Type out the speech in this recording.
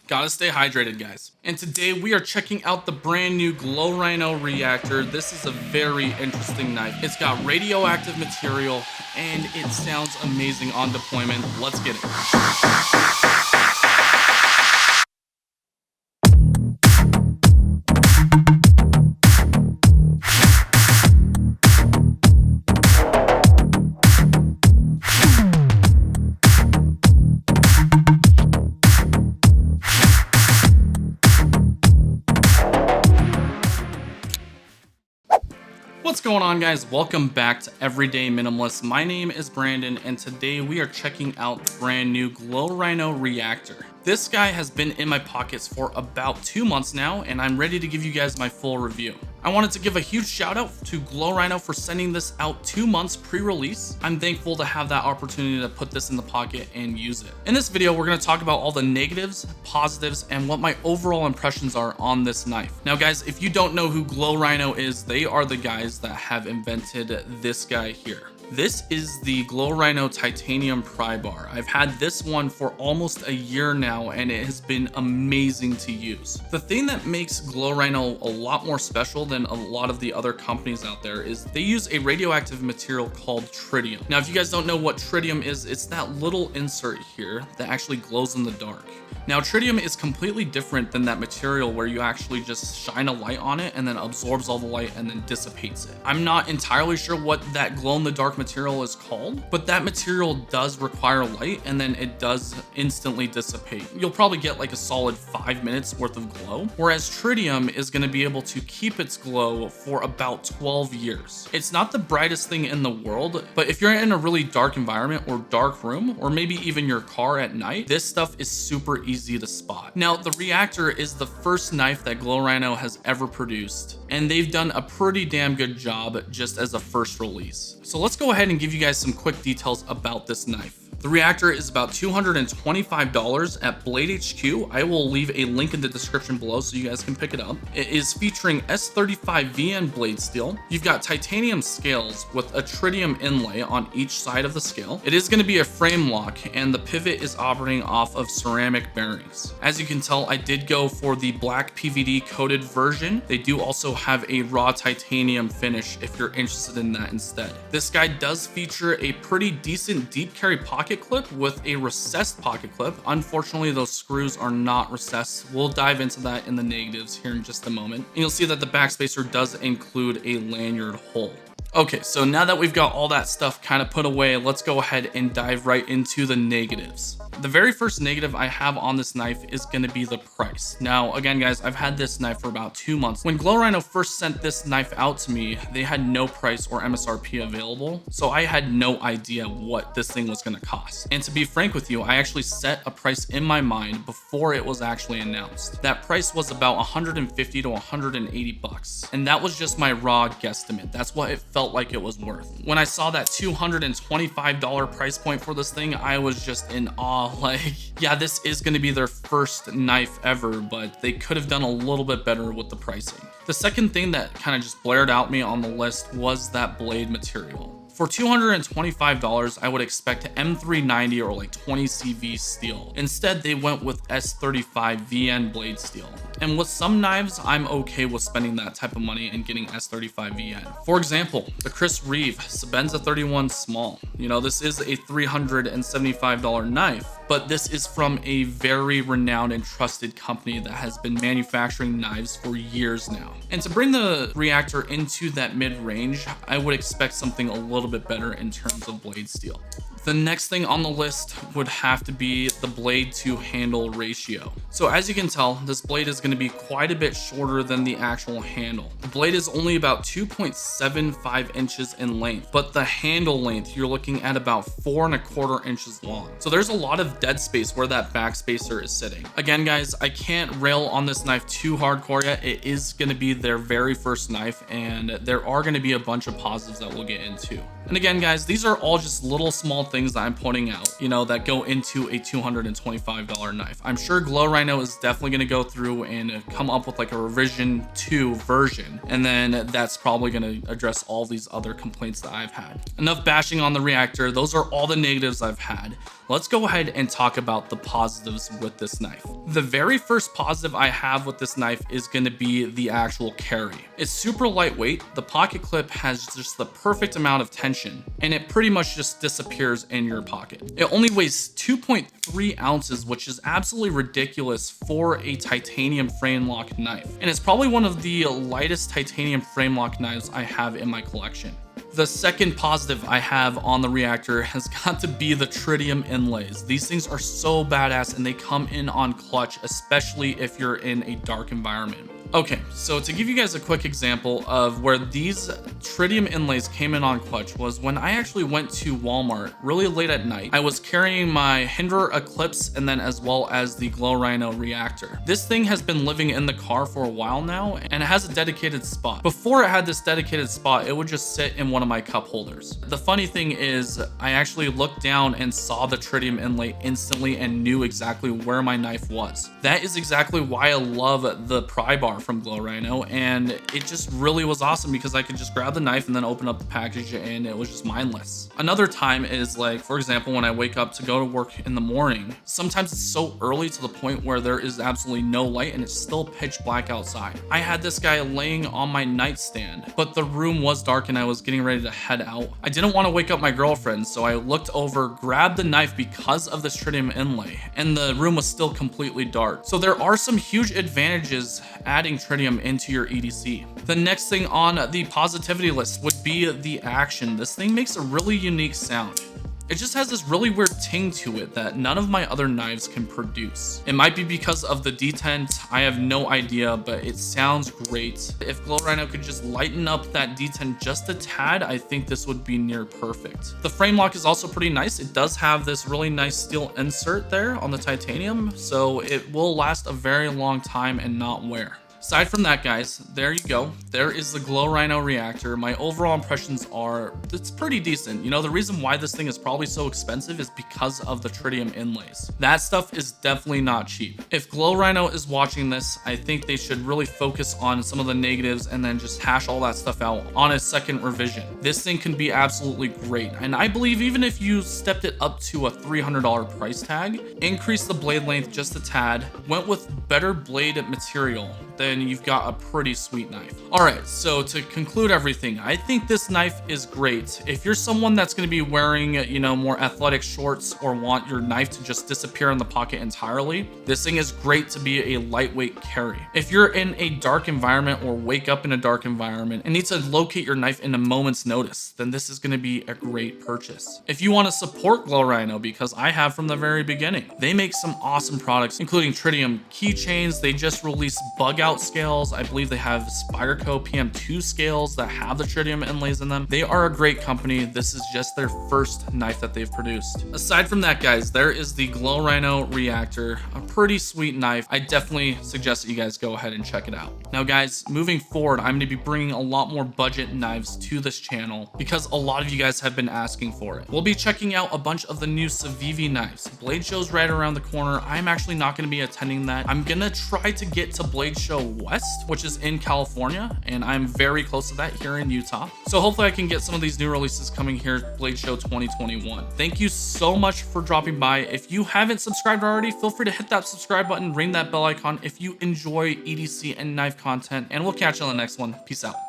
Gotta stay hydrated, guys. And today we are checking out the brand new Glow Rhino Reactor. This is a very interesting knife. It's got radioactive material and it sounds amazing on deployment. Let's get it. What's going on, guys? Welcome back to Everyday Minimalist. My name is Brandon and today we are checking out the brand new Glow Rhino Reactor. This guy has been in my pockets for about 2 months now and I'm ready to give you guys my full review. I wanted to give a huge shout out to Glow Rhino for sending this out 2 months pre-release. I'm thankful to have that opportunity to put this in the pocket and use it. In this video, we're going to talk about all the negatives, positives, and what my overall impressions are on this knife. Now guys, if you don't know who Glow Rhino is, they are the guys that have invented this guy here. This is the Glow Rhino Titanium Pry Bar. I've had this one for almost a year now and it has been amazing to use. The thing that makes Glow Rhino a lot more special than a lot of the other companies out there is they use a radioactive material called tritium. Now if you guys don't know what tritium is, it's that little insert here that actually glows in the dark. Now tritium is completely different than that material where you actually just shine a light on it and then absorbs all the light and then dissipates it. I'm not entirely sure what that glow in the dark material is called, but that material does require light and then it does instantly dissipate. You'll probably get like a solid 5 minutes worth of glow, whereas tritium is going to be able to keep its glow for about 12 years. It's not the brightest thing in the world, but if you're in a really dark environment or dark room, or maybe even your car at night, this stuff is super easy to spot. Now the Reactor is the first knife that Glow Rhino has ever produced, and they've done a pretty damn good job just as a first release. So let's go ahead and give you guys some quick details about this knife. The Reactor is about $225 at Blade HQ. I will leave a link in the description below so you guys can pick it up. It is featuring S35 VN blade steel. You've got titanium scales with a tritium inlay on each side of the scale. It is going to be a frame lock and the pivot is operating off of ceramic bearings. As you can tell, I did go for the black PVD coated version. They do also have a raw titanium finish if you're interested in that instead. This guy does feature a pretty decent deep carry pocket clip with a recessed pocket clip. Unfortunately, those screws are not recessed. We'll dive into that in the negatives here in just a moment. And you'll see that the backspacer does include a lanyard hole. Okay, so now that we've got all that stuff kind of put away, let's go ahead and dive right into the negatives. The very first negative I have on this knife is going to be the price. Now, again, guys, I've had this knife for about 2 months. When Glow Rhino first sent this knife out to me, they had no price or MSRP available, so I had no idea what this thing was going to cost. And to be frank with you, I actually set a price in my mind before it was actually announced. That price was about 150 to 180 bucks, and that was just my raw guesstimate. That's what it felt like it was worth. When I saw that $225 price point for this thing, I was just in awe. Like, yeah, this is going to be their first knife ever, but they could have done a little bit better with the pricing. The second thing that kind of just blared out me on the list was that blade material. For $225, I would expect M390 or like 20 CV steel. Instead, they went with S35 VN blade steel. And with some knives, I'm okay with spending that type of money and getting S35 VN. For example, the Chris Reeve Sebenza 31 small. You know, this is a $375 knife, but this is from a very renowned and trusted company that has been manufacturing knives for years now. And to bring the Reactor into that mid-range, I would expect something a little bit better in terms of blade steel. The next thing on the list would have to be the blade to handle ratio. So as you can tell, this blade is going to be quite a bit shorter than the actual handle. The blade is only about 2.75 inches in length, but the handle length, you're looking at about 4.25 inches long. So there's a lot of dead space where that backspacer is sitting. Again, guys, I can't rail on this knife too hardcore yet. It is going to be their very first knife, and there are going to be a bunch of positives that we'll get into. And again, guys, these are all just little small things that I'm pointing out, you know, that go into a $225 knife. I'm sure Glow Rhino is definitely going to go through and come up with like a revision 2 version, and then that's probably going to address all these other complaints that I've had. Enough bashing on the Reactor. Those are all the negatives I've had. let's go ahead and talk about the positives with this knife. The very first positive I have with this knife is going to be the actual carry. It's super lightweight, the pocket clip has just the perfect amount of tension, and it pretty much just disappears in your pocket. It only weighs 2.3 ounces, which is absolutely ridiculous for a titanium frame lock knife. And it's probably one of the lightest titanium frame lock knives I have in my collection. The second positive I have on the Reactor has got to be the Tritium inlays. These things are so badass and they come in on clutch, especially if you're in a dark environment. Okay, so to give you guys a quick example of where these Tritium inlays came in on clutch was when I actually went to Walmart really late at night. I was carrying my Hinder Eclipse and then as well as the Glow Rhino Reactor. This thing has been living in the car for a while now and it has a dedicated spot. Before it had this dedicated spot, it would just sit in one of my cup holders. The funny thing is I actually looked down and saw the Tritium inlay instantly and knew exactly where my knife was. That is exactly why I love the pry bar from Glow Rhino, and it just really was awesome because I could just grab the knife and then open up the package and it was just mindless. Another time is like, for example, when I wake up to go to work in the morning, sometimes it's so early to the point where there is absolutely no light and it's still pitch black outside. I had this guy laying on my nightstand, but the room was dark and I was getting ready to head out. I didn't want to wake up my girlfriend, so I looked over, grabbed the knife because of this Tritium inlay, and the room was still completely dark. So there are some huge advantages adding Tritium into your EDC. The next thing on the positivity list would be the action. This thing makes a really unique sound. It just has this really weird ting to it that none of my other knives can produce. It might be because of the detent, I have no idea, but it sounds great. If Glow Rhino could just lighten up that detent just a tad, I think this would be near perfect. The frame lock is also pretty nice. It does have this really nice steel insert there on the titanium, so it will last a very long time and not wear. Aside from that, guys, there you go. There is the Glow Rhino Reactor. My overall impressions are, it's pretty decent. You know, the reason why this thing is probably so expensive is because of the Tritium inlays. That stuff is definitely not cheap. If Glow Rhino is watching this, I think they should really focus on some of the negatives and then just hash all that stuff out on a second revision. This thing can be absolutely great. And I believe even if you stepped it up to a $300 price tag, increased the blade length just a tad, went with better blade material, then you've got a pretty sweet knife. All right, so to conclude everything, I think this knife is great. If you're someone that's gonna be wearing, you know, more athletic shorts or want your knife to just disappear in the pocket entirely, this thing is great to be a lightweight carry. If you're in a dark environment or wake up in a dark environment and need to locate your knife in a moment's notice, then this is gonna be a great purchase. If you wanna support Glow Rhino, because I have from the very beginning, they make some awesome products, including Tritium keychains. They just released bug out scales. I believe they have Spyderco PM2 scales that have the Tritium inlays in them. They are a great company. This is just their first knife that they've produced. Aside from that, guys, there is the Glow Rhino Reactor, a pretty sweet knife. I definitely suggest that you guys go ahead and check it out. Now, guys, moving forward, I'm going to be bringing a lot more budget knives to this channel because a lot of you guys have been asking for it. We'll be checking out a bunch of the new Civivi knives. Blade Show's right around the corner. I'm actually not going to be attending that. I'm going to try to get to Blade Show West, which is in California, and I'm very close to that here in Utah. So hopefully I can get some of these new releases coming here, Blade Show 2021. Thank you so much for dropping by. If you haven't subscribed already, feel free to hit that subscribe button, ring that bell icon if you enjoy EDC and knife content, and we'll catch you on the next one. Peace out.